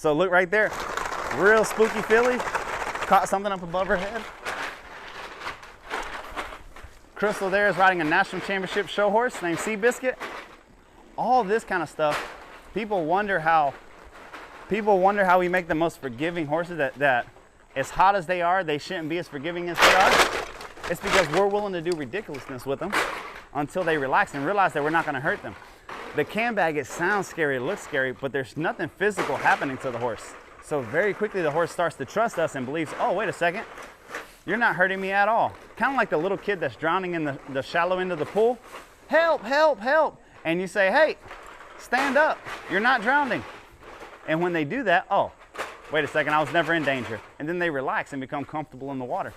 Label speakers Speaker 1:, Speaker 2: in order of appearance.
Speaker 1: So look right there, real spooky filly, caught something up above her head. Crystal there is riding a national championship show horse named Seabiscuit. All this kind of stuff, people wonder how we make the most forgiving horses, that as hot as they are, they shouldn't be as forgiving as they are. It's because we're willing to do ridiculousness with them until they relax and realize that we're not going to hurt them. The cam bag, it sounds scary, it looks scary, but there's nothing physical happening to the horse. So very quickly the horse starts to trust us and believes, oh, wait a second, you're not hurting me at all. Kind of like the little kid that's drowning in the shallow end of the pool. Help, help, help. And you say, hey, stand up, you're not drowning. And when they do that, oh, wait a second, I was never in danger. And then they relax and become comfortable in the water.